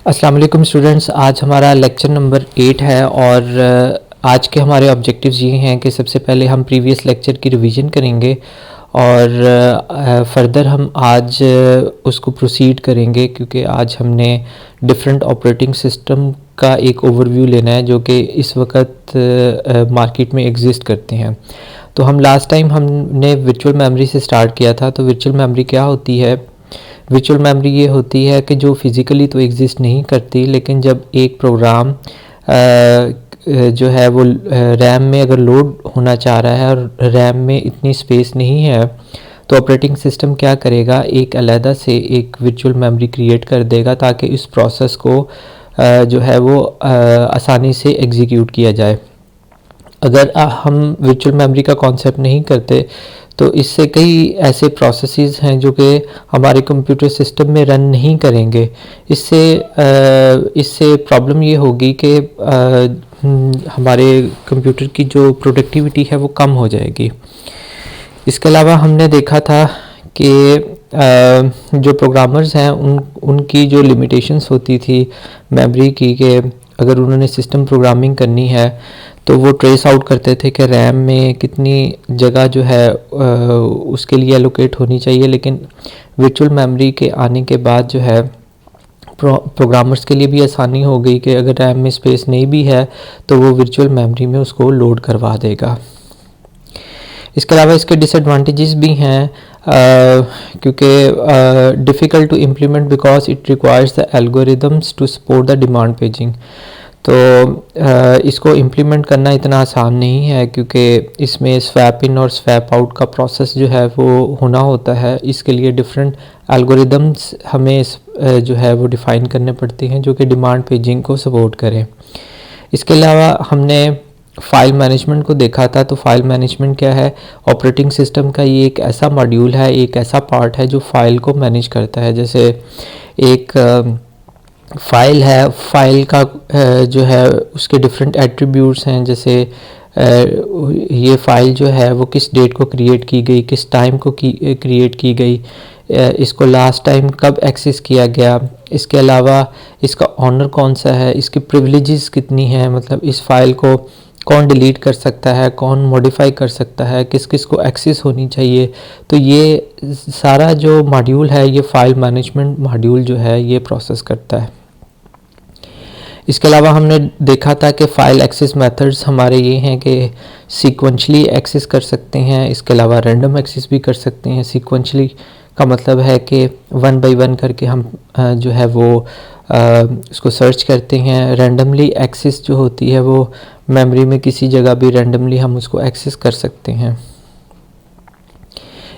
अस्सलाम वालेकुम स्टूडेंट्स। आज हमारा लेक्चर नंबर 8 है और आज के हमारे ऑब्जेक्टिव्स ये हैं कि सबसे पहले हम प्रीवियस लेक्चर की रिवीजन करेंगे और फर्दर हम आज उसको प्रोसीड करेंगे, क्योंकि आज हमने डिफरेंट ऑपरेटिंग सिस्टम का एक ओवरव्यू लेना है जो कि इस वक्त मार्केट में एग्जिस्ट करते हैं। तो हम लास्ट टाइम हमने वर्चुअल मेमोरी से स्टार्ट किया था। तो वर्चुअल मेमोरी क्या होती है? वर्चुअल मेमोरी ये होती है कि जो फिज़िकली तो एग्ज़िस्ट नहीं करती, लेकिन जब एक प्रोग्राम जो है वो रैम में अगर लोड होना चाह रहा है और रैम में इतनी स्पेस नहीं है, तो ऑपरेटिंग सिस्टम क्या करेगा, एक अलहदा से एक वर्चुअल मेमोरी क्रिएट कर देगा ताकि इस प्रोसेस को जो है वो आसानी से एग्जीक्यूट किया जाए। अगर हम वर्चुअल मेमोरी का कॉन्सेप्ट नहीं करते तो इससे कई ऐसे प्रोसेसेस हैं जो कि हमारे कंप्यूटर सिस्टम में रन नहीं करेंगे। इससे प्रॉब्लम ये होगी कि हमारे कंप्यूटर की जो प्रोडक्टिविटी है वो कम हो जाएगी। इसके अलावा हमने देखा था कि जो प्रोग्रामर्स हैं उनकी जो लिमिटेशंस होती थी मेमोरी की, कि अगर उन्होंने सिस्टम प्रोग्रामिंग करनी है तो वो ट्रेस आउट करते थे कि रैम में कितनी जगह जो है उसके लिए एलोकेट होनी चाहिए। लेकिन वर्चुअल मेमोरी के आने के बाद जो है प्रोग्रामर्स के लिए भी आसानी हो गई कि अगर रैम में स्पेस नहीं भी है तो वो वर्चुअल मेमोरी में उसको लोड करवा देगा। इसके अलावा इसके डिसएडवांटेजेस भी हैं, क्योंकि difficult to implement because it requires the algorithms to support the demand paging. तो इसको इम्प्लीमेंट करना इतना आसान नहीं है, क्योंकि इसमें स्वैप इन और स्वैप आउट का प्रोसेस जो है वो होना होता है। इसके लिए डिफरेंट एल्गोरिदम्स हमें जो है वो डिफ़ाइन करने पड़ते हैं जो कि डिमांड पेजिंग को सपोर्ट करें। इसके अलावा हमने फ़ाइल मैनेजमेंट को देखा था। तो फ़ाइल मैनेजमेंट क्या है? ऑपरेटिंग सिस्टम का ये एक ऐसा मॉड्यूल है, एक ऐसा पार्ट है जो फ़ाइल को मैनेज करता है। जैसे एक फ़ाइल है, फ़ाइल का जो है उसके डिफरेंट एट्रीब्यूट्स हैं। जैसे ये फ़ाइल जो है वो किस डेट को क्रिएट की गई, किस टाइम को क्रिएट की गई, इसको लास्ट टाइम कब एक्सेस किया गया। इसके अलावा इसका ऑनर कौन सा है, इसकी प्रिविलेजेस कितनी हैं, मतलब इस फ़ाइल को कौन डिलीट कर सकता है, कौन मॉडिफाई कर सकता है, किस किस को एक्सेस होनी चाहिए। तो ये सारा जो मॉड्यूल है, ये फ़ाइल मैनेजमेंट मॉड्यूल जो है ये प्रोसेस करता है। इसके अलावा हमने देखा था कि फ़ाइल एक्सेस मेथड्स हमारे ये हैं कि सीक्वेंशली एक्सेस कर सकते हैं, इसके अलावा रैंडम एक्सेस भी कर सकते हैं। सीक्वेंशली का मतलब है कि वन बाय वन करके हम जो है वो उसको सर्च करते हैं। रैंडमली एक्सेस जो होती है वो मेमोरी में किसी जगह भी रैंडमली हम उसको एक्सेस कर सकते हैं।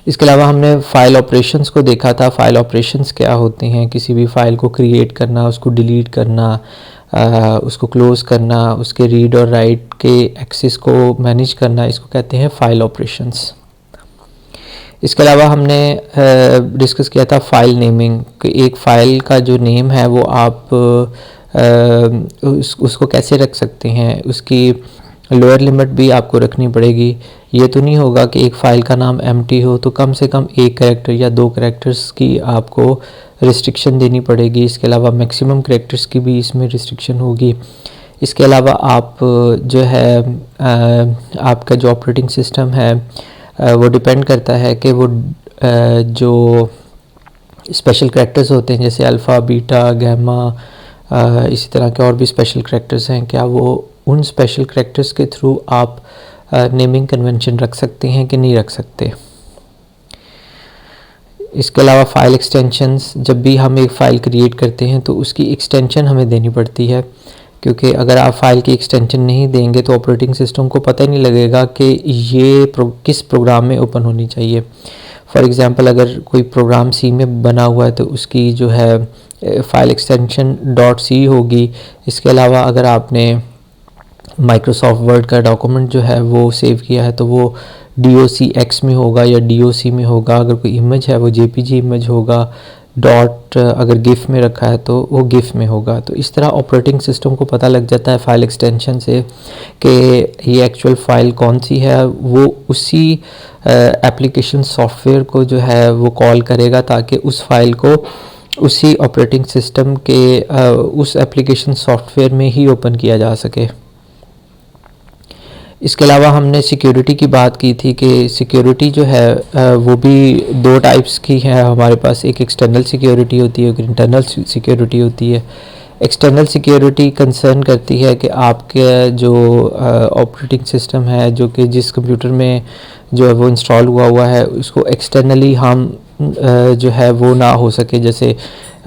इसके अलावा हमने फ़ाइल ऑपरेशंस को देखा था। फ़ाइल ऑपरेशंस क्या होते हैं? किसी भी फ़ाइल को क्रिएट करना, उसको डिलीट करना, उसको क्लोज़ करना, उसके रीड और राइट के एक्सेस को मैनेज करना, इसको कहते हैं फ़ाइल ऑपरेशंस। इसके अलावा हमने डिस्कस किया था फ़ाइल नेमिंग, कि एक फ़ाइल का जो नेम है वो आप उसको कैसे रख सकते हैं, उसकी लोअर लिमिट भी आपको रखनी पड़ेगी। ये तो नहीं होगा कि एक फ़ाइल का नाम एम्प्टी हो तो कम से कम एक कैरेक्टर या दो कैरेक्टर्स की आपको रिस्ट्रिक्शन देनी पड़ेगी। इसके अलावा मैक्सिमम कैरेक्टर्स की भी इसमें रिस्ट्रिक्शन होगी। इसके अलावा आप जो है आपका जो ऑपरेटिंग सिस्टम है वो डिपेंड करता है कि वो जो स्पेशल कैरेक्टर्स होते हैं जैसे अल्फ़ा, बीटा, गैमा, इसी तरह के और भी स्पेशल कैरेक्टर्स हैं, क्या वो उन स्पेशल कैरेक्टर्स के थ्रू आप नेमिंग कन्वेंशन रख सकते हैं कि नहीं रख सकते। इसके अलावा फ़ाइल एक्सटेंशंस, जब भी हम एक फ़ाइल क्रिएट करते हैं तो उसकी एक्सटेंशन हमें देनी पड़ती है, क्योंकि अगर आप फ़ाइल की एक्सटेंशन नहीं देंगे तो ऑपरेटिंग सिस्टम को पता ही नहीं लगेगा कि ये किस प्रोग्राम में ओपन होनी चाहिए। फॉर एग्ज़ाम्पल अगर कोई प्रोग्राम सी में बना हुआ है तो उसकी जो है फ़ाइल एक्सटेंशन .c होगी। इसके अलावा अगर आपने माइक्रोसॉफ्ट वर्ड का डॉक्यूमेंट जो है वो सेव किया है तो वो docx में होगा या doc में होगा। अगर कोई इमेज है वो jpg इमेज होगा। डॉट अगर गिफ में रखा है तो वो गिफ में होगा। तो इस तरह ऑपरेटिंग सिस्टम को पता लग जाता है फ़ाइल एक्सटेंशन से कि ये एक्चुअल फ़ाइल कौन सी है। वो उसी एप्लीकेशन सॉफ्टवेयर को जो है वो कॉल करेगा ताकि उस फाइल को उसी ऑपरेटिंग सिस्टम के उस एप्लीकेशन सॉफ्टवेयर में ही ओपन किया जा सके। इसके अलावा हमने सिक्योरिटी की बात की थी कि सिक्योरिटी जो है वो भी दो टाइप्स की है हमारे पास। एक एक्सटर्नल सिक्योरिटी होती है, एक इंटरनल सिक्योरिटी होती है। एक्सटर्नल सिक्योरिटी कंसर्न करती है कि आपके जो ऑपरेटिंग सिस्टम है जो कि जिस कंप्यूटर में जो है वो इंस्टॉल हुआ है उसको एक्सटर्नली हम जो है वो ना हो सके, जैसे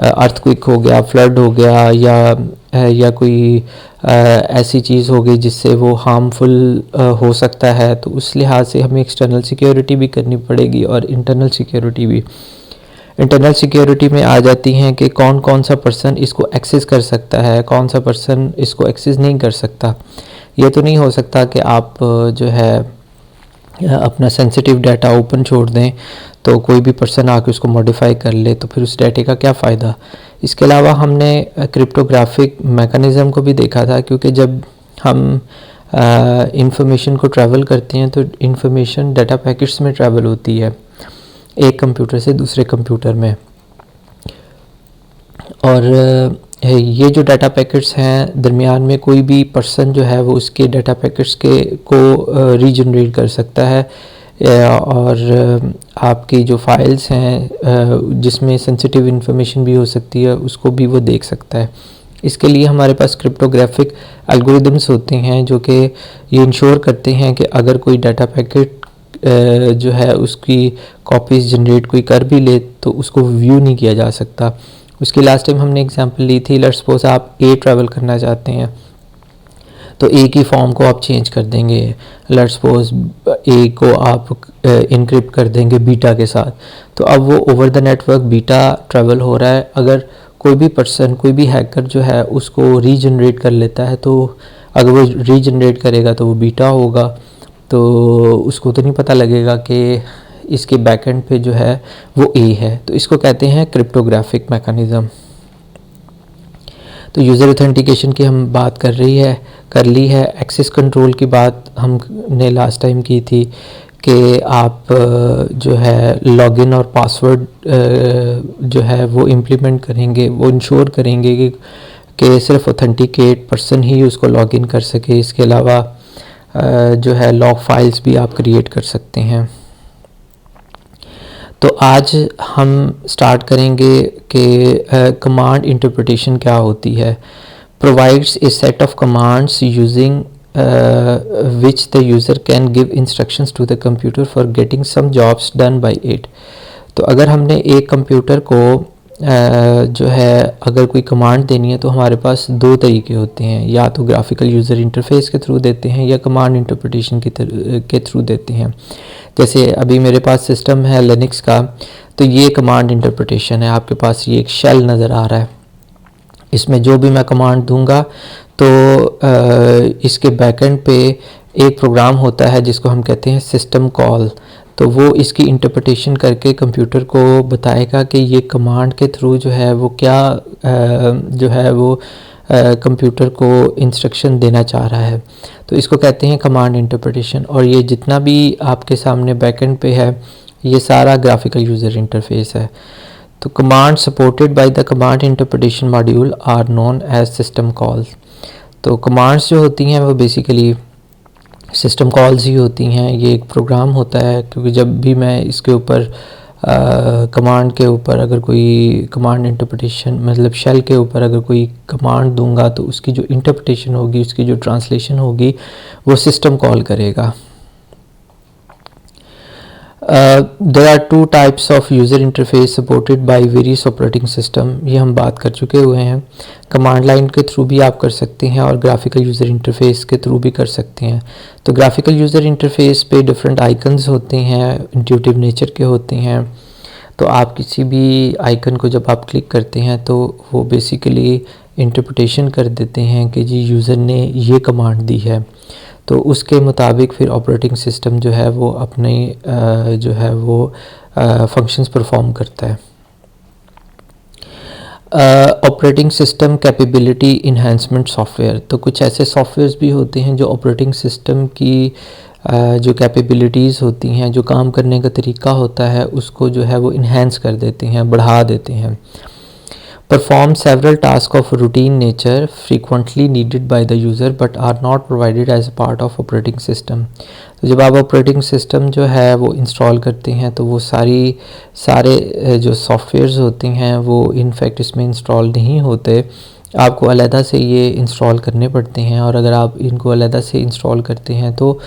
अर्थक्वेक हो गया, फ्लड हो गया, या कोई ऐसी चीज़ हो गई जिससे वो हार्मफुल हो सकता है। तो उस लिहाज से हमें एक्सटर्नल सिक्योरिटी भी करनी पड़ेगी और इंटरनल सिक्योरिटी भी। इंटरनल सिक्योरिटी में आ जाती हैं कि कौन कौन सा पर्सन इसको एक्सेस कर सकता है, कौन सा पर्सन इसको एक्सेस नहीं कर सकता। ये तो नहीं हो सकता कि आप जो है अपना सेंसिटिव डाटा ओपन छोड़ दें तो कोई भी पर्सन आके उसको मॉडिफाई कर ले, तो फिर उस डाटे का क्या फ़ायदा। इसके अलावा हमने क्रिप्टोग्राफिक मैकेनिज़्म को भी देखा था, क्योंकि जब हम इंफॉर्मेशन को ट्रैवल करते हैं तो इंफॉर्मेशन डाटा पैकेट्स में ट्रैवल होती है एक कंप्यूटर से दूसरे कंप्यूटर में, और ये जो डाटा पैकेट्स हैं दरमियान में कोई भी पर्सन जो है वो उसके डाटा पैकेट्स को रीजनरेट कर सकता है, और आपकी जो फाइल्स हैं जिसमें सेंसिटिव इंफॉर्मेशन भी हो सकती है उसको भी वो देख सकता है। इसके लिए हमारे पास क्रिप्टोग्राफिक एल्गोरिदम्स होते हैं जो कि ये इंश्योर करते हैं कि अगर कोई डाटा पैकेट जो है उसकी कॉपीज़ जनरेट कोई कर भी ले तो उसको व्यू नहीं किया जा सकता। उसकी लास्ट टाइम हमने एग्जांपल ली थी, लेट्स सपोज आप ए ट्रैवल करना चाहते हैं तो ए की फॉर्म को आप चेंज कर देंगे, लेट्स सपोज ए को आप इनक्रिप्ट कर देंगे बीटा के साथ, तो अब वो over the network beta travel हो रहा है। अगर कोई भी पर्सन, कोई भी हैकर जो है उसको रीजनरेट कर लेता है, तो अगर वो रीजनरेट करेगा तो वो बीटा होगा, तो उसको तो नहीं पता लगेगा कि इसके बैकएंड पे जो है वो ए है। तो इसको कहते हैं क्रिप्टोग्राफिक मैकेनिज़्म। तो यूज़र ऑथेंटिकेशन की हम बात कर ली है। एक्सेस कंट्रोल की बात हमने लास्ट टाइम की थी कि आप जो है लॉगिन और पासवर्ड जो है वो इम्प्लीमेंट करेंगे, वो इंश्योर करेंगे कि सिर्फ ऑथेंटिकेट पर्सन ही उसको लॉगिन कर सके। इसके अलावा जो है लॉग फाइल्स भी आप क्रिएट कर सकते हैं। तो आज हम स्टार्ट करेंगे कि कमांड इंटरप्रिटेशन क्या होती है। Provides a set of commands using which the user can give instructions to the computer for getting some jobs done by it। तो अगर हमने एक कंप्यूटर को जो है अगर कोई कमांड देनी है तो हमारे पास दो तरीके होते हैं, या तो ग्राफिकल यूज़र इंटरफेस के थ्रू देते हैं या कमांड इंटरप्रिटेशन के थ्रू देते हैं। जैसे अभी मेरे पास सिस्टम है लिनक्स का, तो ये कमांड इंटरप्रिटेशन है। आपके पास ये एक शेल नज़र आ रहा है, इसमें जो भी मैं कमांड दूंगा तो इसके बैकएंड पे एक प्रोग्राम होता है जिसको हम कहते हैं सिस्टम कॉल। तो वो इसकी इंटरप्रिटेशन करके कंप्यूटर को बताएगा कि ये कमांड के थ्रू जो है वो क्या जो है वो कंप्यूटर को इंस्ट्रक्शन देना चाह रहा है। तो इसको कहते हैं कमांड इंटरप्रिटेशन। और ये जितना भी आपके सामने बैकएंड पे है ये सारा ग्राफिकल यूज़र इंटरफेस है। तो command supported by the command interpretation module are known as system calls. तो कमांड्स जो होती हैं वो बेसिकली सिस्टम कॉल्स ही होती हैं। ये एक प्रोग्राम होता है, क्योंकि जब भी मैं इसके ऊपर कमांड के ऊपर अगर कोई कमांड इंटरप्रिटेशन मतलब शेल के ऊपर अगर कोई कमांड दूंगा तो उसकी जो इंटरप्रिटेशन होगी, उसकी जो ट्रांसलेशन होगी वो सिस्टम कॉल करेगा। There are two types of user interface supported by various operating system। ये हम बात कर चुके हुए हैं। कमांड लाइन के थ्रू भी आप कर सकते हैं और ग्राफिकल यूज़र इंटरफेस के थ्रू भी कर सकते हैं। तो ग्राफिकल यूज़र इंटरफेस पे डिफरेंट आइकन्स होते हैं, इंट्यूटिव नेचर के होते हैं। तो आप किसी भी आइकन को जब आप क्लिक करते हैं तो वो बेसिकली इंटरप्रिटेशन कर देते हैं कि जी यूज़र ने ये कमांड दी है, तो उसके मुताबिक फिर ऑपरेटिंग सिस्टम जो है वो अपने जो है वो फंक्शंस परफॉर्म करता है। Operating system capability enhancement software. तो कुछ ऐसे सॉफ्टवेयर्स भी होते हैं जो ऑपरेटिंग सिस्टम की जो कैपेबिलिटीज़ होती हैं, जो काम करने का तरीका होता है, उसको जो है वो इन्हांस कर देते हैं, बढ़ा देते हैं। perform several tasks of routine nature frequently needed by the user but are not provided as a part of operating system। तो जब आप ऑपरेटिंग सिस्टम जो है वो इंस्टॉल करते हैं तो वो सारे जो सॉफ्टवेयर्स होते हैं वो इनफैक्ट इसमें इंस्टॉल नहीं होते, आपको अलहदा से ये इंस्टॉल करने पड़ते हैं। और अगर आप इनको अलहदा से इंस्टॉल करते हैं तो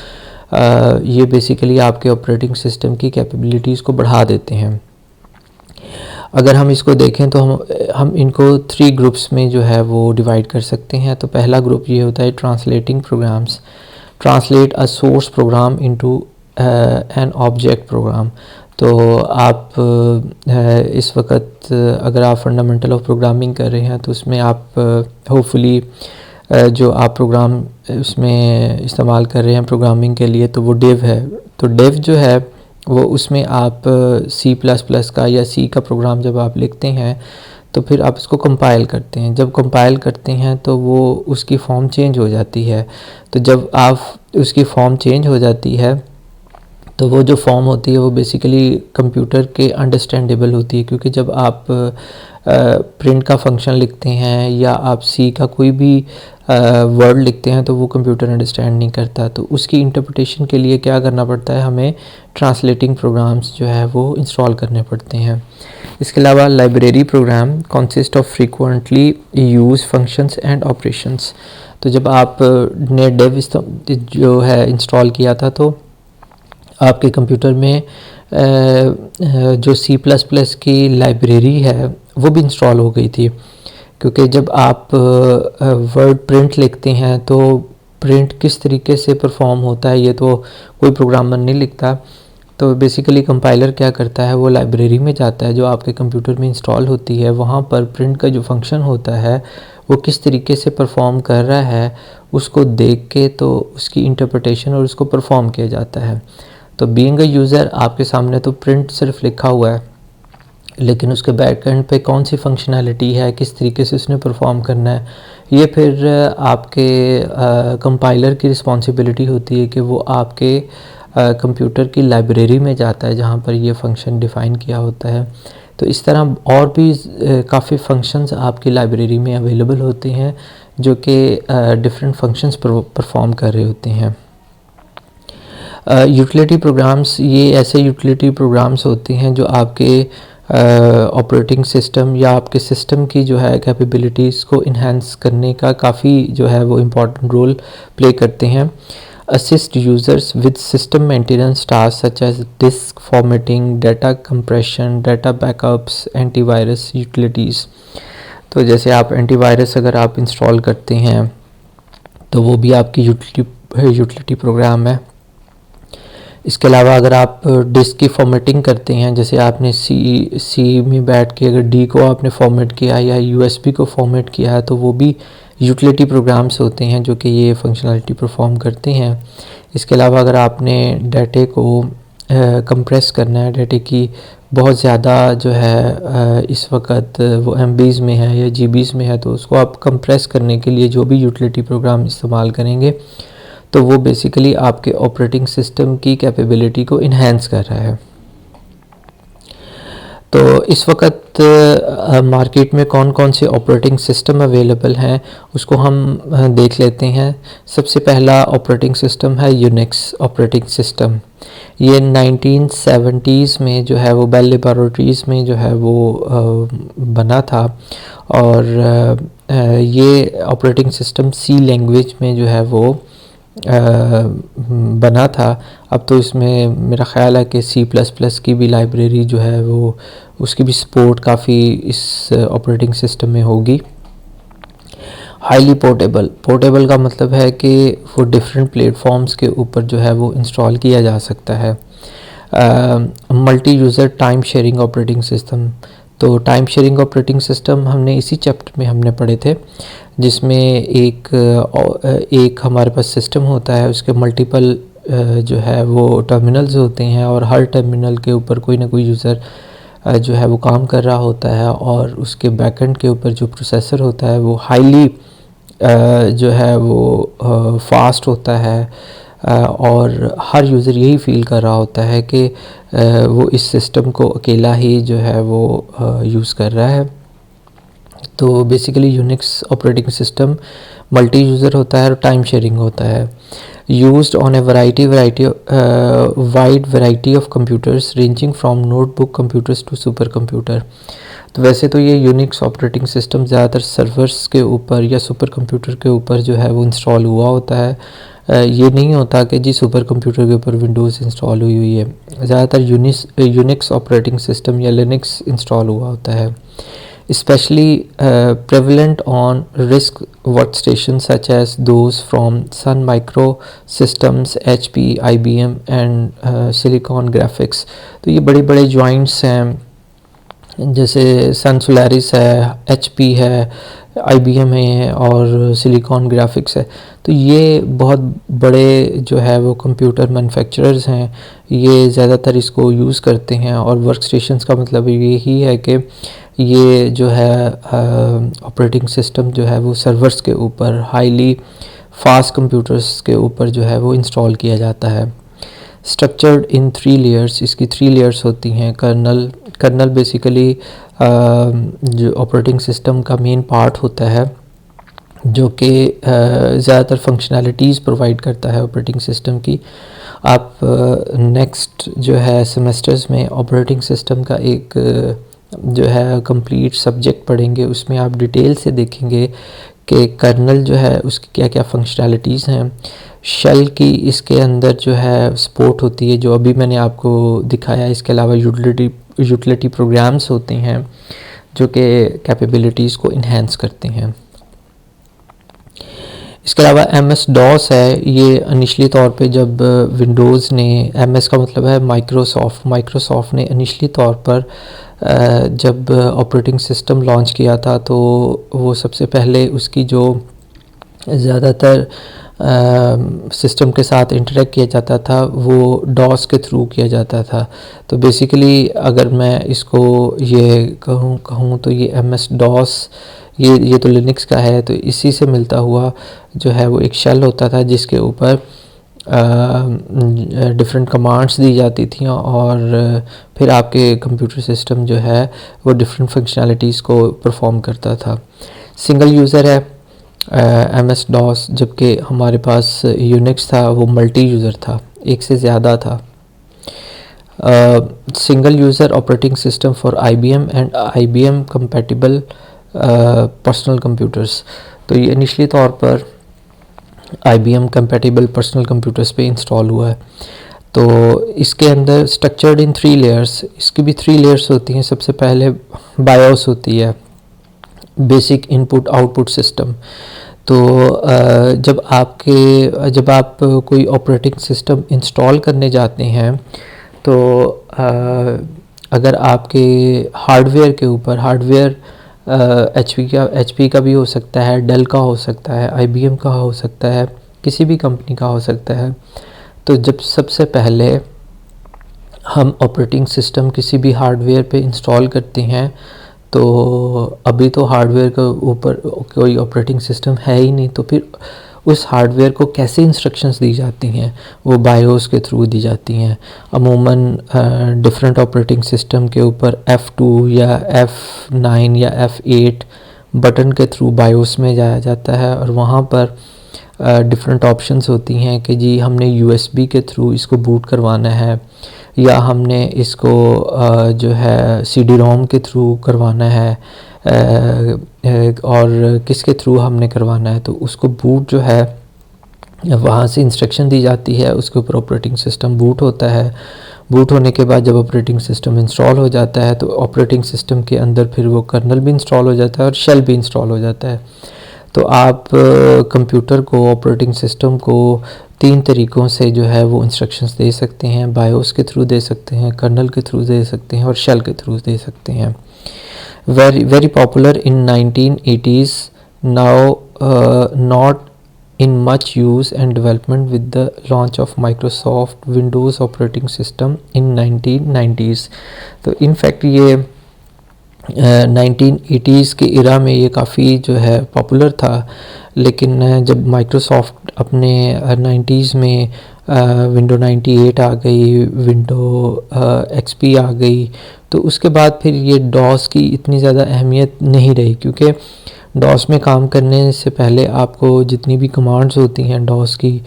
ये बेसिकली आपके ऑपरेटिंग सिस्टम की कैपेबिलिटीज़ को बढ़ा देते हैं। अगर हम इसको देखें तो हम इनको 3 ग्रुप्स में जो है वो डिवाइड कर सकते हैं। तो पहला ग्रुप ये होता है translating programs, translate a source program into an object program. तो आप इस वक्त अगर आप फंडामेंटल ऑफ प्रोग्रामिंग कर रहे हैं तो उसमें आप होपफुली जो आप प्रोग्राम उसमें इस्तेमाल कर रहे हैं प्रोग्रामिंग के लिए तो वो डिव है। तो डिव जो है वो उसमें आप सी प्लस प्लस का या सी का प्रोग्राम जब आप लिखते हैं तो फिर आप इसको कंपाइल करते हैं। जब कंपाइल करते हैं तो वो उसकी फॉर्म चेंज हो जाती है। तो जब आप उसकी फॉर्म चेंज हो जाती है तो वो जो फॉर्म होती है वो बेसिकली कंप्यूटर के अंडरस्टैंडेबल होती है, क्योंकि जब आप प्रिंट का फंक्शन लिखते हैं या आप सी का कोई भी वर्ड लिखते हैं तो वो कंप्यूटर अंडरस्टैंड नहीं करता। तो उसकी इंटरप्रिटेशन के लिए क्या करना पड़ता है, हमें ट्रांसलेटिंग प्रोग्राम्स जो है वो इंस्टॉल करने पड़ते हैं। इसके अलावा library program consist of frequently use functions and operations. तो जब आप ने डेव जो है इंस्टॉल किया था तो आपके कंप्यूटर में जो सी प्लस प्लस की लाइब्रेरी है वो भी इंस्टॉल हो गई थी, क्योंकि जब आप वर्ड प्रिंट लिखते हैं तो प्रिंट किस तरीके से परफॉर्म होता है ये तो कोई प्रोग्रामर नहीं लिखता। तो बेसिकली कंपाइलर क्या करता है, वो लाइब्रेरी में जाता है जो आपके कंप्यूटर में इंस्टॉल होती है, वहाँ पर प्रिंट का जो फंक्शन होता है वो किस तरीके से परफॉर्म कर रहा है उसको देख के तो उसकी इंटरप्रिटेशन और उसको परफॉर्म किया जाता है। तो बीइंग अ यूज़र आपके सामने तो प्रिंट सिर्फ लिखा हुआ है, लेकिन उसके बैक एंड पे कौन सी फंक्शनैलिटी है, किस तरीके से उसने परफॉर्म करना है, ये फिर आपके कंपाइलर की रिस्पॉन्सिबिलिटी होती है कि वो आपके कंप्यूटर की लाइब्रेरी में जाता है जहाँ पर ये फंक्शन डिफ़ाइन किया होता है। तो इस तरह और भी काफ़ी फंक्शंस आपकी लाइब्रेरी में अवेलेबल होते हैं जो कि डिफरेंट फंक्शंस परफॉर्म कर रहे होते हैं। यूटिलिटी प्रोग्राम्स, ये ऐसे यूटिलिटी प्रोग्राम्स होते हैं जो आपके ऑपरेटिंग सिस्टम या आपके सिस्टम की जो है कैपेबिलिटीज़ को इन्हांस करने का काफ़ी जो है वो इम्पॉर्टेंट रोल प्ले करते हैं। Assist users with system maintenance task such as disk formatting, data compression, data backups, antivirus utilities. तो जैसे आप एंटीवायरस अगर आप इंस्टॉल करते हैं तो वो भी आपकी यूटिलिटी प्रोग्राम है। इसके अलावा अगर आप डिस्क की फॉर्मेटिंग करते हैं, जैसे आपने सी में बैठ के अगर डी को आपने फॉर्मेट किया या यूएसबी को फॉर्मेट किया है तो वो भी यूटिलिटी प्रोग्राम्स होते हैं जो कि ये फंक्शनलिटी परफॉर्म करते हैं। इसके अलावा अगर आपने डाटे को कंप्रेस करना है, डाटे की बहुत ज़्यादा जो है इस वक्त वो एमबीज़ में है या जीबीज़ में है, तो उसको आप कंप्रेस करने के लिए जो भी यूटिलिटी प्रोग्राम इस्तेमाल करेंगे तो वो बेसिकली आपके ऑपरेटिंग सिस्टम की कैपेबिलिटी को इन्हांस कर रहा है। तो इस वक्त मार्केट में कौन कौन से ऑपरेटिंग सिस्टम अवेलेबल हैं उसको हम देख लेते हैं। सबसे पहला ऑपरेटिंग सिस्टम है यूनिक्स ऑपरेटिंग सिस्टम। ये 1970s में जो है वो बेल लेबोरेटरीज़ में जो है वो बना था और ये ऑपरेटिंग सिस्टम सी लैंग्वेज में जो है वो बना था। अब तो इसमें मेरा ख़्याल है कि सी प्लस प्लस की भी लाइब्रेरी जो है वो उसकी भी सपोर्ट काफ़ी इस ऑपरेटिंग सिस्टम में होगी। हाईली पोर्टेबल का मतलब है कि वो डिफरेंट प्लेटफॉर्म्स के ऊपर जो है वो इंस्टॉल किया जा सकता है। Multi user time sharing operating system. तो टाइम शेयरिंग ऑपरेटिंग सिस्टम हमने इसी चैप्टर में हमने पढ़े थे, जिसमें एक हमारे पास सिस्टम होता है, उसके मल्टीपल जो है वो टर्मिनल्स होते हैं और हर टर्मिनल के ऊपर कोई ना कोई यूज़र जो है वो काम कर रहा होता है और उसके बैकएंड के ऊपर जो प्रोसेसर होता है वो हाईली जो है वो फास्ट होता है और हर यूज़र यही फील कर रहा होता है कि वो इस सिस्टम को अकेला ही जो है वो यूज़ कर रहा है। तो basically Unix operating system multi user होता है और टाइम शेयरिंग होता है। Used on a wide variety of computers ranging from notebook computers to super computer. तो वैसे तो ये यूनिक्स ऑपरेटिंग सिस्टम ज़्यादातर सर्वर्स के ऊपर या सुपर कंप्यूटर के ऊपर जो है वो इंस्टॉल हुआ होता है। ये नहीं होता कि जी सुपर कंप्यूटर के ऊपर विंडोज़ इंस्टॉल हुई हुई है। ज़्यादातर यूनिक्स ऑपरेटिंग सिस्टम या लिनक्स इंस्टॉल हुआ होता है। Especially prevalent on RISC workstations such as those from Sun Microsystems, HP, IBM and Silicon Graphics। तो ये बड़े बड़े जॉइंट्स हैं, जैसे सन सोलारिस है, HP है, IBM है और सिलिकॉन ग्राफिक्स है। तो ये बहुत बड़े जो है वो कंप्यूटर मैन्युफैक्चरर्स हैं, ये ज़्यादातर इसको यूज़ करते हैं। और वर्क स्टेशंस का मतलब यही है कि ये जो है ऑपरेटिंग सिस्टम जो है वो सर्वर्स के ऊपर हाईली फास्ट कंप्यूटर्स के ऊपर जो है वो इंस्टॉल किया जाता है। स्ट्रक्चर्ड इन 3 लेयर्स, इसकी 3 लेयर्स होती हैं। कर्नल बेसिकली जो ऑपरेटिंग सिस्टम का मेन पार्ट होता है, जो कि ज़्यादातर फंक्शनैलिटीज़ प्रोवाइड करता है ऑपरेटिंग सिस्टम की। आप नेक्स्ट जो है सेमेस्टर्स में ऑपरेटिंग सिस्टम का एक जो है कंप्लीट सब्जेक्ट पढ़ेंगे, उसमें आप डिटेल से देखेंगे कि कर्नल जो है उसकी क्या क्या फंक्शनैलिटीज़ हैं। शेल की इसके अंदर जो है सपोर्ट होती है, जो अभी मैंने आपको दिखाया। इसके अलावा यूटिलिटी प्रोग्राम्स होते हैं जो कि कैपेबिलिटीज़ को इन्हेंस करते हैं। इसके अलावा MS DOS है। ये इनिशली तौर पे जब विंडोज़ ने, MS का मतलब है माइक्रोसॉफ्ट ने इनिशली तौर पर जब ऑपरेटिंग सिस्टम लॉन्च किया था, तो वो सबसे पहले उसकी जो ज़्यादातर सिस्टम के साथ इंटरेक्ट किया जाता था वो DOS के थ्रू किया जाता था। तो बेसिकली अगर मैं इसको ये कहूँ तो ये MS DOS ये तो लिनक्स का है, तो इसी से मिलता हुआ जो है वो एक शेल होता था जिसके ऊपर डिफरेंट कमांड्स दी जाती थी और फिर आपके कंप्यूटर सिस्टम जो है वो डिफरेंट फंक्शनैलिटीज़ को परफॉर्म करता था। सिंगल यूज़र है MS DOS, जबकि हमारे पास यूनिक्स था वो मल्टी यूज़र था, एक से ज़्यादा था। Single user operating system for IBM and IBM compatible personal computers. तो ये इनिशली तौर पर IBM कंपैटिबल पर्सनल कंप्यूटर्स पे इंस्टॉल हुआ है। तो इसके अंदर स्ट्रक्चर्ड इन 3 लेयर्स, इसकी भी 3 लेयर्स होती हैं। सबसे पहले बायोस होती है, बेसिक इनपुट आउटपुट सिस्टम। तो जब आप कोई ऑपरेटिंग सिस्टम इंस्टॉल करने जाते हैं, तो अगर आपके हार्डवेयर के ऊपर HP का भी हो सकता है, डेल का हो सकता है, IBM का हो सकता है, किसी भी कंपनी का हो सकता है। तो जब सबसे पहले हम ऑपरेटिंग सिस्टम किसी भी हार्डवेयर पे इंस्टॉल करते हैं, तो अभी तो हार्डवेयर के ऊपर कोई ऑपरेटिंग सिस्टम है ही नहीं, तो फिर उस हार्डवेयर को कैसे इंस्ट्रक्शंस दी जाती हैं, वो बायोस के थ्रू दी जाती हैं। अमूमन डिफरेंट ऑपरेटिंग सिस्टम के ऊपर F2 या F9 या F8 बटन के थ्रू बायोस में जाया जाता है और वहाँ पर डिफरेंट ऑप्शंस होती हैं कि जी हमने USB के थ्रू इसको बूट करवाना है, या हमने इसको जो है CD-ROM के थ्रू करवाना है, और किसके थ्रू हमने करवाना है। तो उसको बूट जो है वहाँ से इंस्ट्रक्शन दी जाती है, उसके ऊपर ऑपरेटिंग सिस्टम बूट होता है। बूट होने के बाद जब ऑपरेटिंग सिस्टम इंस्टॉल हो जाता है, तो ऑपरेटिंग सिस्टम के अंदर फिर वो कर्नल भी इंस्टॉल हो जाता है और शेल भी इंस्टॉल हो जाता है। तो आप कंप्यूटर को, ऑपरेटिंग सिस्टम को 3 तरीक़ों से जो है वो इंस्ट्रक्शंस दे सकते हैं। बायोस के थ्रू दे सकते हैं, कर्नल के थ्रू दे सकते हैं और शेल के थ्रू दे सकते हैं। very popular in 1980s, now not in much use and development with the launch of Microsoft Windows operating system in 1990s। तो in fact ये 1980s के इरा में ये काफ़ी जो है पॉपुलर था, लेकिन जब माइक्रोसॉफ्ट अपने 90s में विंडो 98 आ गई, विंडो XP आ गई, तो उसके बाद फिर ये डॉस की इतनी ज़्यादा अहमियत नहीं रही, क्योंकि डॉस में काम करने से पहले आपको जितनी भी कमांड्स होती हैं डॉस की,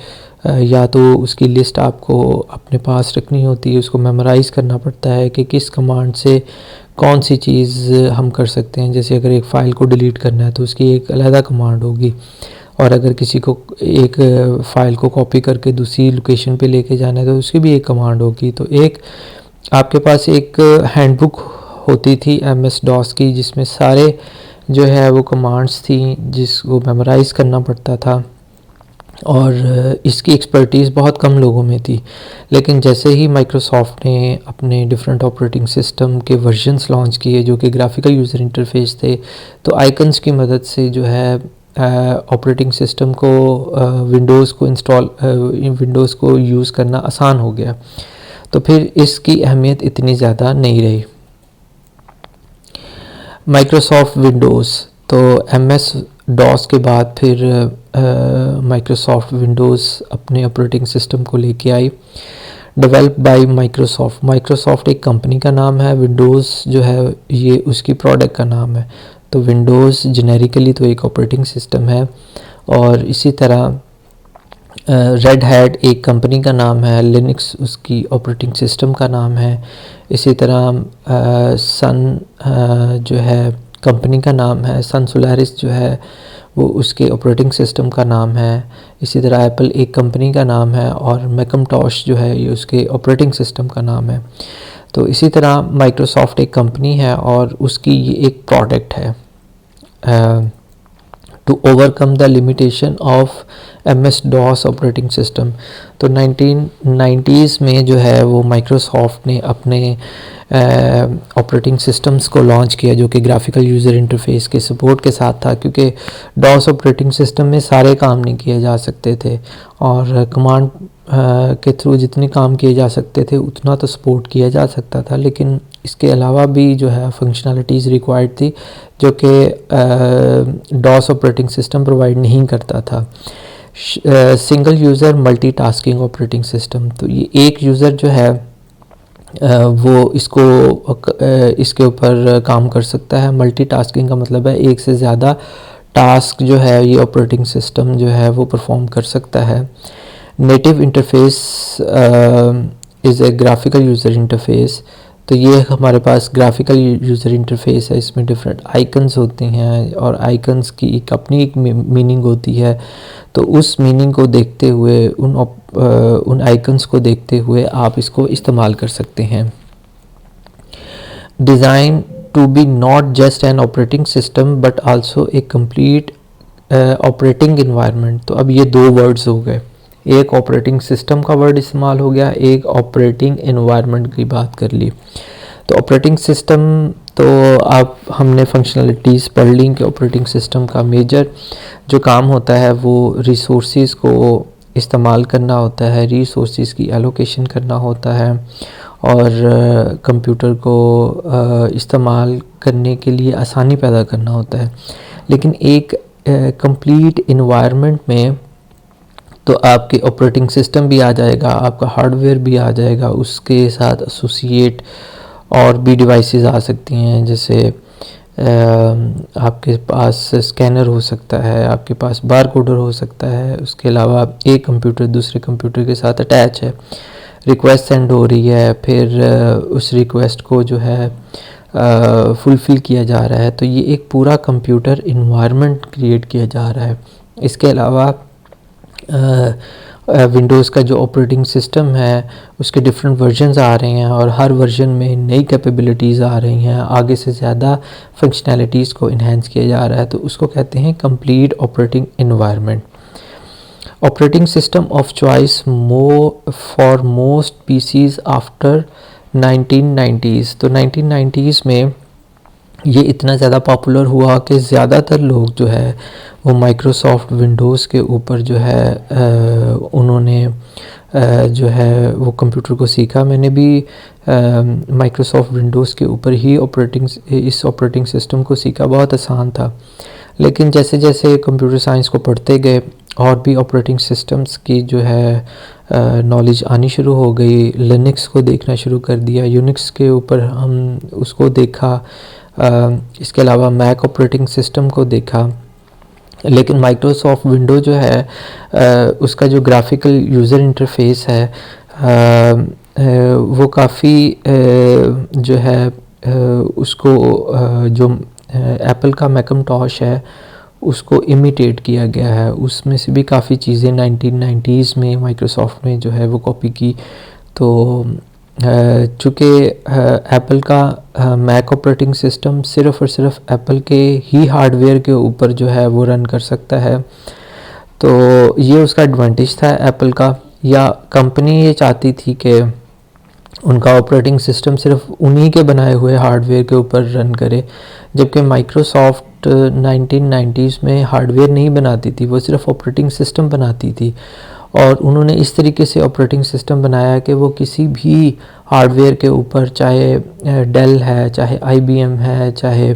या तो उसकी लिस्ट आपको अपने पास रखनी होती है, उसको मेमोराइज़ करना पड़ता है कि किस कमांड से कौन सी चीज़ हम कर सकते हैं। जैसे अगर एक फ़ाइल को डिलीट करना है तो उसकी एक अलहदा कमांड होगी, और अगर किसी को एक फ़ाइल को कॉपी करके दूसरी लोकेशन पे लेके जाना है तो उसकी भी एक कमांड होगी। तो एक आपके पास एक हैंडबुक होती थी MS डॉस की, जिसमें सारे जो है वो कमांड्स थी जिसको मेमोराइज़ करना पड़ता था, और इसकी एक्सपर्टीज़ बहुत कम लोगों में थी। लेकिन जैसे ही माइक्रोसॉफ्ट ने अपने डिफरेंट ऑपरेटिंग सिस्टम के वर्जन्स लॉन्च किए जो कि ग्राफिकल यूज़र इंटरफेस थे, तो आइकन्स की मदद से जो है ऑपरेटिंग सिस्टम को विंडोज़ को यूज़ करना आसान हो गया। तो फिर इसकी अहमियत इतनी ज़्यादा नहीं रही। माइक्रोसॉफ्ट विंडोज़, तो MS डॉस के बाद फिर माइक्रोसॉफ्ट विंडोज़ अपने ऑपरेटिंग सिस्टम को लेके आई, डेवलप बाय माइक्रोसॉफ्ट एक कंपनी का नाम है, विंडोज़ जो है ये उसकी प्रोडक्ट का नाम है। तो विंडोज़ जेनेरिकली तो एक ऑपरेटिंग सिस्टम है, और इसी तरह रेड हैट एक कंपनी का नाम है, लिनक्स उसकी ऑपरेटिंग सिस्टम का नाम है। इसी तरह सन जो है कंपनी का नाम है, सन सोलारिस जो है वो उसके ऑपरेटिंग सिस्टम का नाम है। इसी तरह एप्पल एक कंपनी का नाम है, और मैकइंटोश जो है ये उसके ऑपरेटिंग सिस्टम का नाम है। तो इसी तरह माइक्रोसॉफ्ट एक कंपनी है और उसकी ये एक प्रोडक्ट है to overcome the limitation of MS DOS operating system. तो 1990s में जो है वो माइक्रोसॉफ्ट ने अपने ऑपरेटिंग सिस्टम्स को लॉन्च किया जो कि ग्राफिकल यूज़र इंटरफेस के सपोर्ट के साथ था, क्योंकि डॉस ऑपरेटिंग सिस्टम में सारे काम नहीं किए जा सकते थे, और कमांड के थ्रू जितने काम किए जा सकते थे उतना तो सपोर्ट किया जा सकता था, लेकिन इसके अलावा भी जो है फंक्शनलिटीज़ रिक्वायर्ड थी जो कि डॉस ऑपरेटिंग सिस्टम प्रोवाइड नहीं करता था। Single user multitasking operating system, तो ये एक यूज़र जो है वो इसके ऊपर काम कर सकता है। मल्टीटास्किंग का मतलब है एक से ज़्यादा टास्क जो है ये ऑपरेटिंग सिस्टम जो है वो परफॉर्म कर सकता है। Native interface is a graphical user interface, तो ये हमारे पास ग्राफिकल यूज़र इंटरफेस है, इसमें डिफरेंट आइकन्स होती हैं और आइकन्स की एक अपनी एक मीनिंग होती है। तो उस मीनिंग को देखते हुए उन आइकन्स को देखते हुए आप इसको इस्तेमाल कर सकते हैं। Designed to be not just an operating system but also a complete operating environment. तो अब ये दो वर्ड्स हो गए, एक ऑपरेटिंग सिस्टम का वर्ड इस्तेमाल हो गया, एक ऑपरेटिंग एनवायरनमेंट की बात कर ली। तो ऑपरेटिंग सिस्टम तो आप हमने फंक्शनलिटीज़ पढ़ ली कि ऑपरेटिंग सिस्टम का मेजर जो काम होता है वो रिसोर्सेज को इस्तेमाल करना होता है, रिसोर्सेज की एलोकेशन करना होता है, और कंप्यूटर को इस्तेमाल करने के लिए आसानी पैदा करना होता है। लेकिन एक कंप्लीट इन्वायरमेंट में तो आपके ऑपरेटिंग सिस्टम भी आ जाएगा, आपका हार्डवेयर भी आ जाएगा, उसके साथ एसोसिएट और भी डिवाइसेस आ सकती हैं, जैसे आपके पास स्कैनर हो सकता है, आपके पास बार कोडर हो सकता है। उसके अलावा एक कंप्यूटर दूसरे कंप्यूटर के साथ अटैच है, रिक्वेस्ट सेंड हो रही है, फिर उस रिक्वेस्ट को जो है फुलफ़िल किया जा रहा है। तो ये एक पूरा कंप्यूटर इन्वायरमेंट क्रिएट किया जा रहा है। इसके अलावा विंडोज़ का जो ऑपरेटिंग सिस्टम है उसके डिफरेंट वर्जन्स आ रहे हैं, और हर वर्जन में नई कैपेबिलिटीज़ आ रही हैं, आगे से ज़्यादा फंक्शनैलिटीज़ को इन्हेंस किया जा रहा है। तो उसको कहते हैं complete operating environment. Operating system of choice for most PCs after 1990s। तो 1990s में ये इतना ज़्यादा पॉपुलर हुआ कि ज़्यादातर लोग जो है वो माइक्रोसॉफ्ट विंडोज़ के ऊपर जो है उन्होंने जो है वो कंप्यूटर को सीखा। मैंने भी माइक्रोसॉफ्ट विंडोज़ के ऊपर ही इस ऑपरेटिंग सिस्टम को सीखा, बहुत आसान था। लेकिन जैसे जैसे कंप्यूटर साइंस को पढ़ते गए और भी ऑपरेटिंग सिस्टम्स की जो है नॉलेज आनी शुरू हो गई। लिनक्स को देखना शुरू कर दिया, यूनिक्स के ऊपर हम उसको देखा, इसके अलावा मैक ऑपरेटिंग सिस्टम को देखा। लेकिन माइक्रोसॉफ्ट विंडो जो है उसका जो ग्राफिकल यूज़र इंटरफेस है वो काफ़ी जो है उसको जो एप्पल का मैकइंटोश है उसको इमिटेट किया गया है। उसमें से भी काफ़ी चीज़ें 1990s में माइक्रोसॉफ्ट ने जो है वो कॉपी की। तो चूँकि एप्पल का मैक ऑपरेटिंग सिस्टम सिर्फ़ और सिर्फ एप्पल के ही हार्डवेयर के ऊपर जो है वो रन कर सकता है, तो ये उसका एडवांटेज था एप्पल का। या कंपनी ये चाहती थी कि उनका ऑपरेटिंग सिस्टम सिर्फ उन्हीं के बनाए हुए हार्डवेयर के ऊपर रन करे, जबकि माइक्रोसॉफ्ट 1990s में हार्डवेयर नहीं बनाती थी, वो सिर्फ ऑपरेटिंग सिस्टम बनाती थी। और उन्होंने इस तरीके से ऑपरेटिंग सिस्टम बनाया कि वो किसी भी हार्डवेयर के ऊपर, चाहे डेल है, चाहे IBM है, चाहे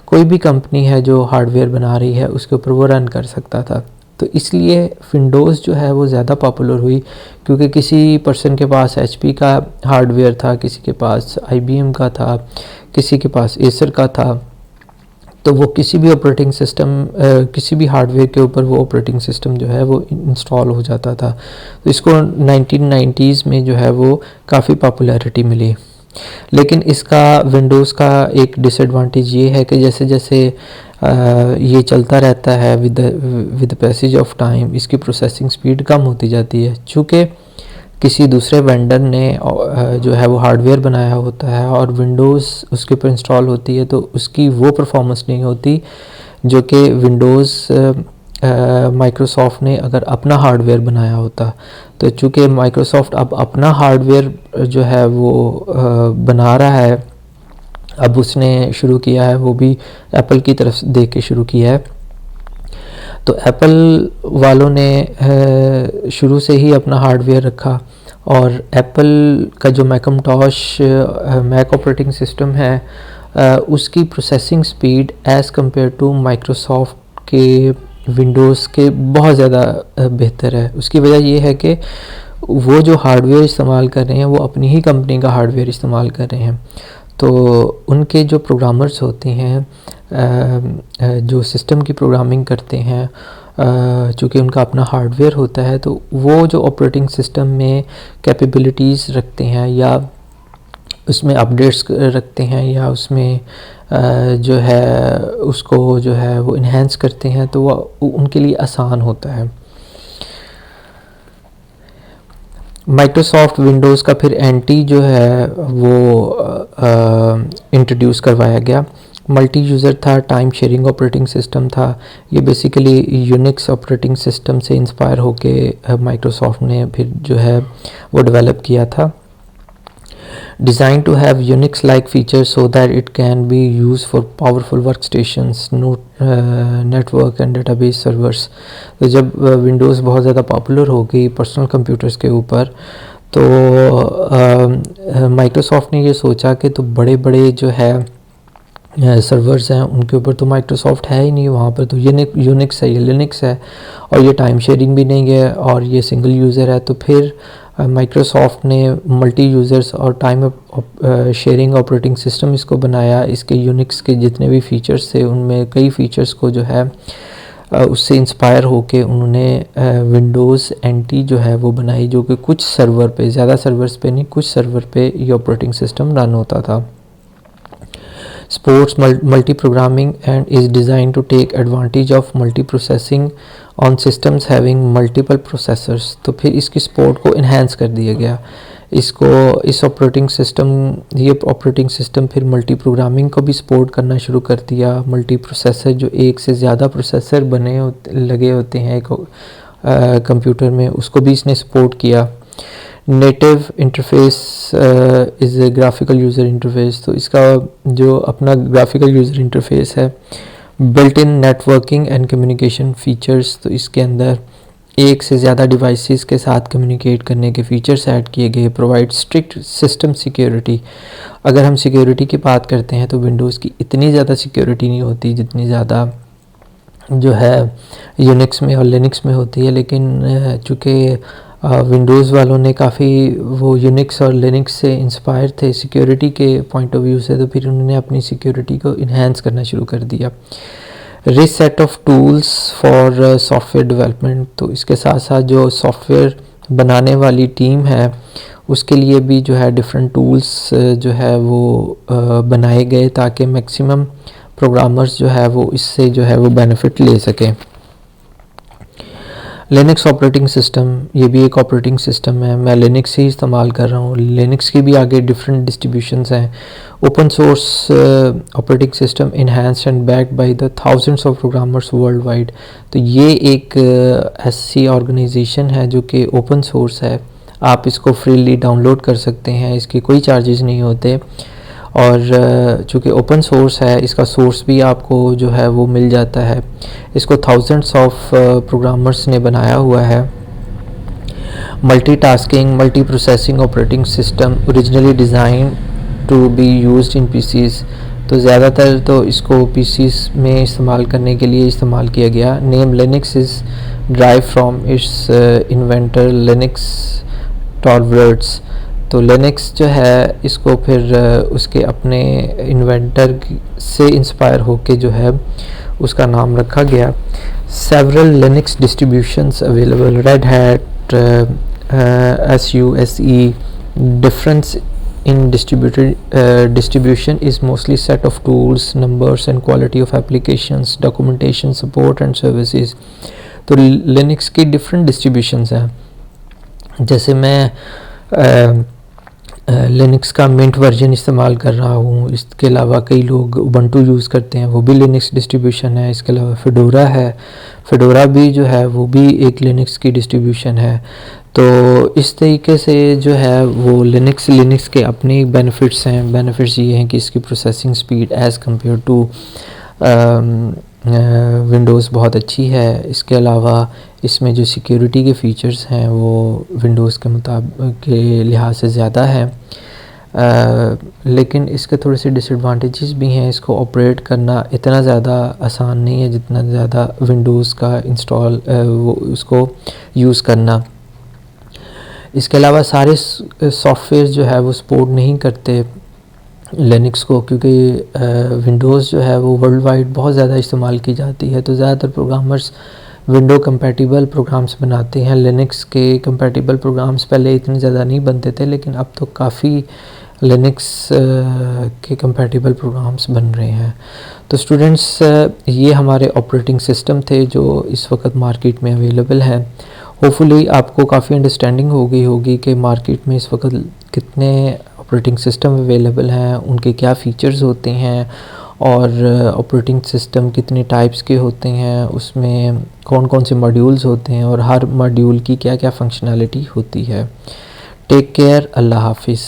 कोई भी कंपनी है जो हार्डवेयर बना रही है, उसके ऊपर वो रन कर सकता था। तो इसलिए विंडोज़ जो है वो ज़्यादा पॉपुलर हुई, क्योंकि किसी पर्सन के पास HP का हार्डवेयर था, किसी के पास IBM का था, किसी के पास एसर का था, तो वो किसी भी ऑपरेटिंग सिस्टम किसी भी हार्डवेयर के ऊपर वो ऑपरेटिंग सिस्टम जो है वो इंस्टॉल हो जाता था। तो इसको 1990s में जो है वो काफ़ी पॉपुलैरिटी मिली। लेकिन इसका विंडोज़ का एक डिसएडवांटेज ये है कि जैसे जैसे ये चलता रहता है विद पैसेज ऑफ टाइम, इसकी प्रोसेसिंग स्पीड कम होती जाती है। चूँकि किसी दूसरे वेंडर ने जो है वो हार्डवेयर बनाया होता है और विंडोज़ उसके ऊपर इंस्टॉल होती है, तो उसकी वो परफॉर्मेंस नहीं होती जो कि विंडोज़ माइक्रोसॉफ्ट ने अगर अपना हार्डवेयर बनाया होता। तो चूँकि माइक्रोसॉफ्ट अब अपना हार्डवेयर जो है वो बना रहा है, अब उसने शुरू किया है, वो भी एप्पल की तरफ देख के शुरू किया है। तो एप्पल वालों ने शुरू से ही अपना हार्डवेयर रखा, और एप्पल का जो मैकइंटोश मैक ऑपरेटिंग सिस्टम है उसकी processing speed as compared to Microsoft के विंडोज़ के बहुत ज़्यादा बेहतर है। उसकी वजह ये है कि वो जो हार्डवेयर इस्तेमाल कर रहे हैं वो अपनी ही कंपनी का हार्डवेयर इस्तेमाल कर रहे हैं। तो उनके जो प्रोग्रामर्स होते हैं जो सिस्टम की प्रोग्रामिंग करते हैं, चूँकि उनका अपना हार्डवेयर होता है, तो वो जो ऑपरेटिंग सिस्टम में कैपेबिलिटीज़ रखते हैं या उसमें अपडेट्स रखते हैं या उसमें जो है उसको जो है वो इन्हेंस करते हैं, तो वो उनके लिए आसान होता है। माइक्रोसॉफ्ट विंडोज़ का फिर एंटी जो है वो इंट्रोड्यूस करवाया गया। मल्टी यूज़र था, टाइम शेयरिंग ऑपरेटिंग सिस्टम था। ये बेसिकली यूनिक्स ऑपरेटिंग सिस्टम से इंस्पायर होके माइक्रोसॉफ्ट ने फिर जो है वो डेवलप किया था। Designed to have Unix-like features so that it can be used for powerful workstations, network and database servers। तो जब विंडोज़ बहुत ज़्यादा पॉपुलर हो गई पर्सनल कंप्यूटर्स के ऊपर, तो माइक्रोसॉफ्ट ने ये सोचा कि तो बड़े बड़े जो है सर्वर्स हैं उनके ऊपर तो माइक्रोसॉफ्ट है ही नहीं, वहाँ पर तो यूनिक्स है, ये लिनक्स है, और ये टाइम शेयरिंग भी नहीं है और ये सिंगल यूज़र है। तो फिर माइक्रोसॉफ्ट ने मल्टी यूज़र्स और टाइम शेयरिंग ऑपरेटिंग सिस्टम इसको बनाया। इसके यूनिक्स के जितने भी फ़ीचर्स थे उनमें कई फ़ीचर्स को जो है उससे इंस्पायर होके उन्होंने विंडोज़ एंटी जो है वो बनाई, जो कि कुछ सर्वर पे, ज़्यादा सर्वर्स पे नहीं, कुछ सर्वर पे ये ऑपरेटिंग सिस्टम रन होता था। Supports multi-programming and is designed to take advantage of multi-processing on systems having multiple processors। तो फिर इसकी सपोर्ट को इन्हेंस कर दिया गया। इस ऑपरेटिंग सिस्टम फिर मल्टी प्रोग्रामिंग को भी सपोर्ट करना शुरू कर दिया। मल्टी प्रोसेसर, जो एक से ज़्यादा प्रोसेसर लगे होते हैं एक कंप्यूटर में, उसको भी इसने सपोर्ट किया। Native interface is a graphical user interface. तो इसका जो अपना ग्राफिकल यूज़र इंटरफेस है, built in networking and communication features. तो इसके अंदर एक से ज़्यादा डिवाइसेस के साथ कम्युनिकेट करने के फ़ीचर्स ऐड किए गए। Provide strict system security. अगर हम सिक्योरिटी की बात करते हैं तो विंडोज़ की इतनी ज़्यादा सिक्योरिटी नहीं होती जितनी ज़्यादा जो है यूनिक्स में और लिनक्स में होती है, लेकिन चूँकि विंडोज़ वालों ने काफ़ी वो यूनिक्स और लिनक्स से इंस्पायर थे सिक्योरिटी के पॉइंट ऑफ व्यू से, तो फिर उन्होंने अपनी सिक्योरिटी को इन्हेंस करना शुरू कर दिया। Rich set of tools for software development, तो इसके साथ साथ जो सॉफ्टवेयर बनाने वाली टीम है उसके लिए भी जो है डिफरेंट टूल्स जो है वो बनाए गए ताकि मैक्सिमम प्रोग्रामर्स जो है वो इससे जो है वो बेनिफिट ले सकें। लिनक्स ऑपरेटिंग सिस्टम, ये भी एक ऑपरेटिंग सिस्टम है, मैं लिनक्स ही इस्तेमाल कर रहा हूँ। लिनक्स की भी आगे डिफरेंट डिस्ट्रीब्यूशंस हैं। Open source operating system enhanced and backed by the thousands of programmers world wide, तो ये एक ऐसी ऑर्गेनाइजेशन है जो कि ओपन सोर्स है, आप इसको फ्रीली डाउनलोड कर सकते हैं, इसके कोई चार्जेस नहीं होते। और चूँकि ओपन सोर्स है इसका सोर्स भी आपको जो है वो मिल जाता है। इसको थाउजेंड्स ऑफ प्रोग्रामर्स ने बनाया हुआ है। Multitasking multi processing operating system originally designed to be used in PCs, तो ज़्यादातर तो इसको पीसीज में इस्तेमाल करने के लिए इस्तेमाल किया गया। Name Linux is derived from its inventor Linus Torvalds, तो लिनक्स जो है इसको फिर उसके अपने इन्वेंटर से इंस्पायर होके जो है उसका नाम रखा गया। Several Linux distributions available, red hat, SUSE, difference in distribution is mostly set of tools, numbers and quality of applications, documentation, support and services। तो लिनक्स की डिफरेंट डिस्ट्रीब्यूशंस हैं, जैसे मैं लिनक्स का मिंट वर्जन इस्तेमाल कर रहा हूँ, इसके अलावा कई लोग उबंटू यूज़ करते हैं, वो भी लिनक्स डिस्ट्रीब्यूशन है। इसके अलावा फेडोरा है, फेडोरा भी जो है वो भी एक लिनक्स की डिस्ट्रीब्यूशन है। तो इस तरीके से जो है वो लिनक्स के अपने बेनिफिट्स हैं। बेनिफिट्स ये हैं कि इसकी processing speed as compared to Windows बहुत अच्छी है। इसके अलावा इसमें जो सिक्योरिटी के फ़ीचर्स हैं वो विंडोज़ के के लिहाज से ज़्यादा है, लेकिन इसके थोड़े से डिसएडवांटेजेस भी हैं। इसको ऑपरेट करना इतना ज़्यादा आसान नहीं है जितना ज़्यादा विंडोज़ का इंस्टॉल वो उसको यूज़ करना। इसके अलावा सारे सॉफ्टवेयर जो है वो सपोर्ट नहीं करते लिनक्स को, क्योंकि विंडोज़ जो है वो वर्ल्ड वाइड बहुत ज़्यादा इस्तेमाल की जाती है, तो ज़्यादातर प्रोग्रामर्स विंडो कंपैटिबल प्रोग्राम्स बनाते हैं। लिनक्स के कंपैटिबल प्रोग्राम्स पहले इतने ज़्यादा नहीं बनते थे, लेकिन अब तो काफ़ी लिनक्स के कंपैटिबल प्रोग्राम्स बन रहे हैं। तो स्टूडेंट्स, ये हमारे ऑपरेटिंग सिस्टम थे जो इस वक्त मार्केट में अवेलेबल हैं। होपफुली आपको काफ़ी अंडरस्टैंडिंग हो गई होगी कि मार्केट में इस वक्त कितने ऑपरेटिंग सिस्टम अवेलेबल हैं, उनके क्या फ़ीचर्स होते हैं और ऑपरेटिंग सिस्टम कितने टाइप्स के होते हैं, उसमें कौन कौन से मॉड्यूल्स होते हैं और हर मॉड्यूल की क्या क्या फंक्शनैलिटी होती है। टेक केयर, अल्लाह हाफिज़।